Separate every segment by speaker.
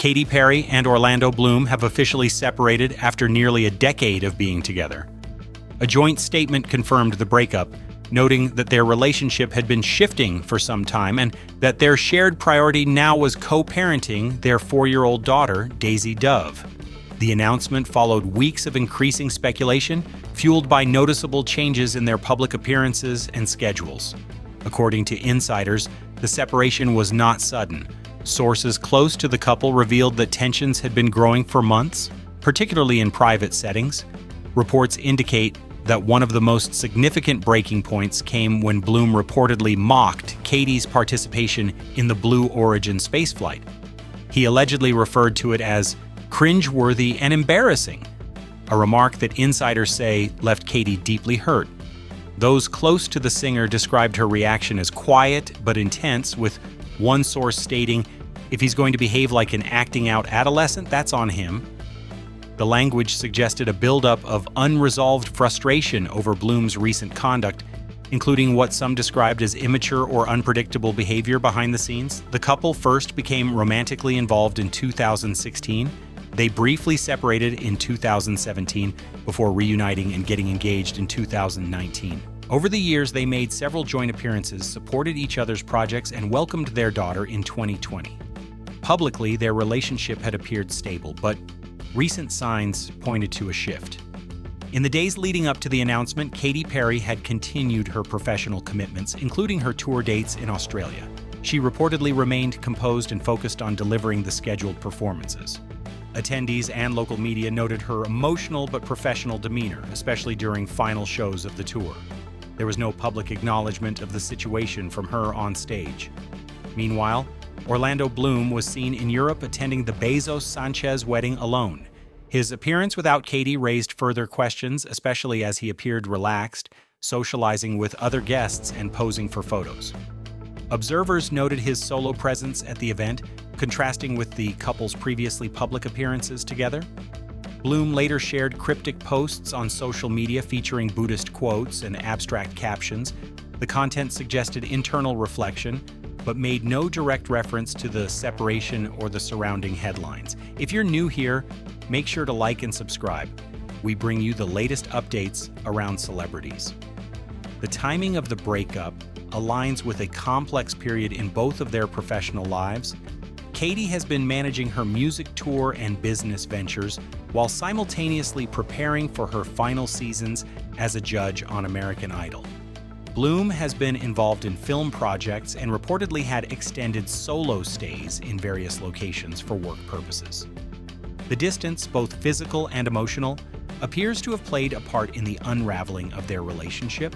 Speaker 1: Katy Perry and Orlando Bloom have officially separated after nearly a decade of being together. A joint statement confirmed the breakup, noting that their relationship had been shifting for some time and that their shared priority now was co-parenting their 4-year-old daughter, Daisy Dove. The announcement followed weeks of increasing speculation, fueled by noticeable changes in their public appearances and schedules. According to insiders, the separation was not sudden. Sources close to the couple revealed that tensions had been growing for months, particularly in private settings. Reports indicate that one of the most significant breaking points came when Bloom reportedly mocked Katys' participation in the Blue Origin spaceflight. He allegedly referred to it as cringeworthy and embarrassing, a remark that insiders say left Katy deeply hurt. Those close to the singer described her reaction as quiet but intense, with one source stating, "If he's going to behave like an acting-out adolescent, that's on him." The language suggested a buildup of unresolved frustration over Bloom's recent conduct, including what some described as immature or unpredictable behavior behind the scenes. The couple first became romantically involved in 2016. They briefly separated in 2017 before reuniting and getting engaged in 2019. Over the years, they made several joint appearances, supported each other's projects, and welcomed their daughter in 2020. Publicly, their relationship had appeared stable, but recent signs pointed to a shift. In the days leading up to the announcement, Katy Perry had continued her professional commitments, including her tour dates in Australia. She reportedly remained composed and focused on delivering the scheduled performances. Attendees and local media noted her emotional but professional demeanor, especially during final shows of the tour. There was no public acknowledgement of the situation from her on stage. Meanwhile, Orlando Bloom was seen in Europe attending the Bezos-Sanchez wedding alone. His appearance without Katy raised further questions, especially as he appeared relaxed, socializing with other guests and posing for photos. Observers noted his solo presence at the event, contrasting with the couple's previously public appearances together. Bloom later shared cryptic posts on social media featuring Buddhist quotes and abstract captions. The content suggested internal reflection, but made no direct reference to the separation or the surrounding headlines. If you're new here, make sure to like and subscribe. We bring you the latest updates around celebrities. The timing of the breakup aligns with a complex period in both of their professional lives. Katy has been managing her music tour and business ventures while simultaneously preparing for her final seasons as a judge on American Idol. Bloom has been involved in film projects and reportedly had extended solo stays in various locations for work purposes. The distance, both physical and emotional, appears to have played a part in the unraveling of their relationship.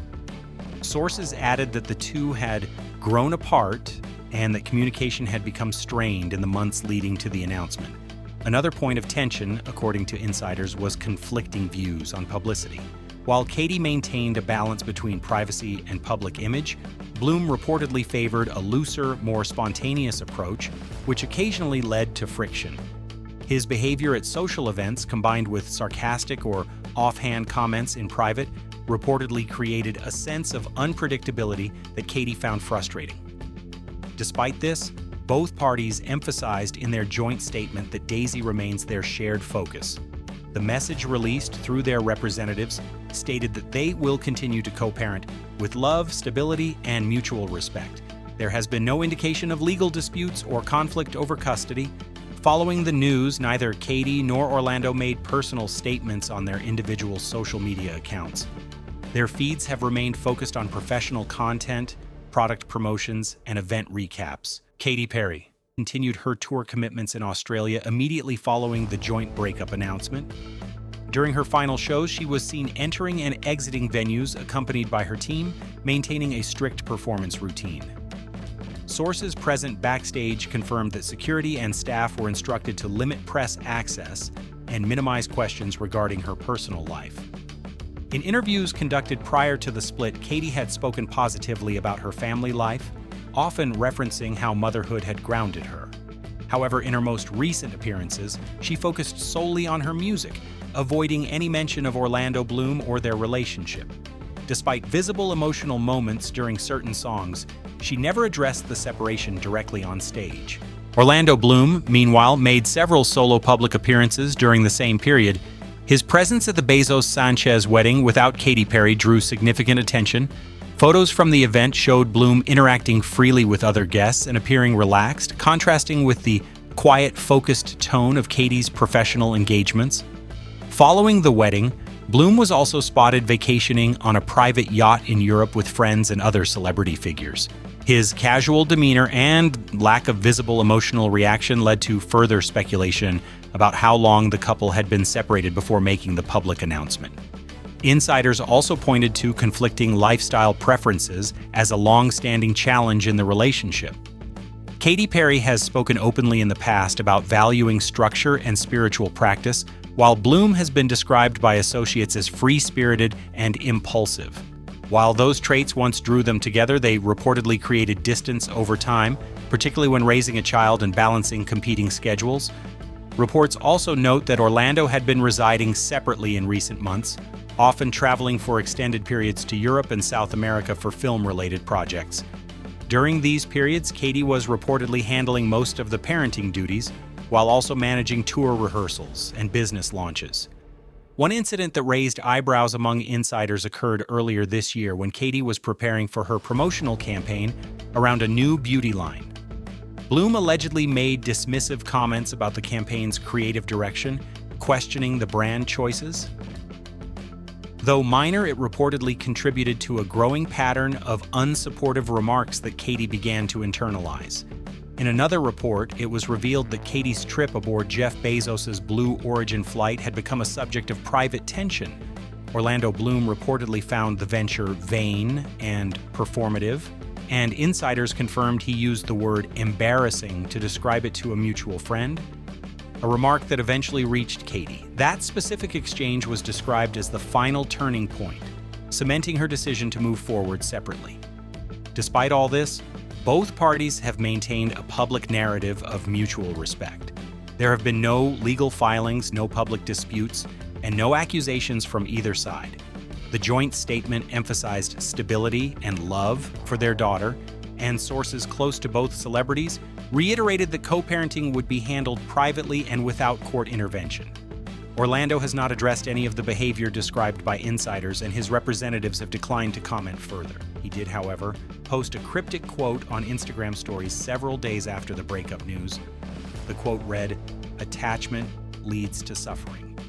Speaker 1: Sources added that the two had grown apart and that communication had become strained in the months leading to the announcement. Another point of tension, according to insiders, was conflicting views on publicity. While Katy maintained a balance between privacy and public image, Bloom reportedly favored a looser, more spontaneous approach, which occasionally led to friction. His behavior at social events, combined with sarcastic or offhand comments in private, reportedly created a sense of unpredictability that Katy found frustrating. Despite this, both parties emphasized in their joint statement that Daisy remains their shared focus. The message released through their representatives stated that they will continue to co-parent with love, stability, and mutual respect. There has been no indication of legal disputes or conflict over custody. Following the news, neither Katy nor Orlando made personal statements on their individual social media accounts. Their feeds have remained focused on professional content, product promotions, and event recaps. Katy Perry continued her tour commitments in Australia immediately following the joint breakup announcement. During her final shows, she was seen entering and exiting venues accompanied by her team, maintaining a strict performance routine. Sources present backstage confirmed that security and staff were instructed to limit press access and minimize questions regarding her personal life. In interviews conducted prior to the split, Katy had spoken positively about her family life, often referencing how motherhood had grounded her. However, in her most recent appearances, she focused solely on her music, avoiding any mention of Orlando Bloom or their relationship. Despite visible emotional moments during certain songs, she never addressed the separation directly on stage. Orlando Bloom, meanwhile, made several solo public appearances during the same period. His presence at the Bezos-Sanchez wedding without Katy Perry drew significant attention. Photos from the event showed Bloom interacting freely with other guests and appearing relaxed, contrasting with the quiet, focused tone of Katys' professional engagements. Following the wedding, Bloom was also spotted vacationing on a private yacht in Europe with friends and other celebrity figures. His casual demeanor and lack of visible emotional reaction led to further speculation about how long the couple had been separated before making the public announcement. Insiders also pointed to conflicting lifestyle preferences as a long-standing challenge in the relationship. Katy Perry has spoken openly in the past about valuing structure and spiritual practice, while Bloom has been described by associates as free-spirited and impulsive. While those traits once drew them together, they reportedly created distance over time, particularly when raising a child and balancing competing schedules. Reports also note that Orlando had been residing separately in recent months, often traveling for extended periods to Europe and South America for film-related projects. During these periods, Katy was reportedly handling most of the parenting duties, while also managing tour rehearsals and business launches. One incident that raised eyebrows among insiders occurred earlier this year when Katy was preparing for her promotional campaign around a new beauty line. Bloom allegedly made dismissive comments about the campaign's creative direction, questioning the brand choices. Though minor, it reportedly contributed to a growing pattern of unsupportive remarks that Katy began to internalize. In another report, it was revealed that Katys' trip aboard Jeff Bezos' Blue Origin flight had become a subject of private tension. Orlando Bloom reportedly found the venture vain and performative, and insiders confirmed he used the word embarrassing to describe it to a mutual friend, a remark that eventually reached Katy. That specific exchange was described as the final turning point, cementing her decision to move forward separately. Despite all this, both parties have maintained a public narrative of mutual respect. There have been no legal filings, no public disputes, and no accusations from either side. The joint statement emphasized stability and love for their daughter, and sources close to both celebrities reiterated that co-parenting would be handled privately and without court intervention. Orlando has not addressed any of the behavior described by insiders, and his representatives have declined to comment further. He did, however, post a cryptic quote on Instagram stories several days after the breakup news. The quote read, "Attachment leads to suffering.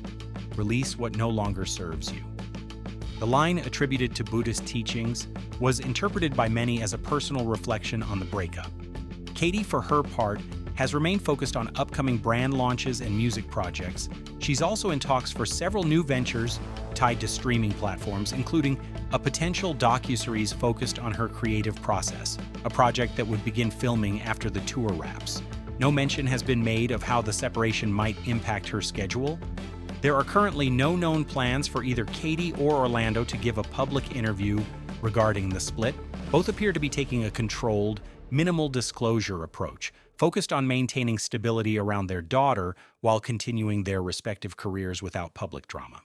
Speaker 1: Release what no longer serves you." The line, attributed to Buddhist teachings, was interpreted by many as a personal reflection on the breakup. Katy, for her part, has remained focused on upcoming brand launches and music projects. She's also in talks for several new ventures tied to streaming platforms, including a potential docuseries focused on her creative process, a project that would begin filming after the tour wraps. No mention has been made of how the separation might impact her schedule. There are currently no known plans for either Katy or Orlando to give a public interview regarding the split. Both appear to be taking a controlled, minimal disclosure approach, focused on maintaining stability around their daughter while continuing their respective careers without public drama.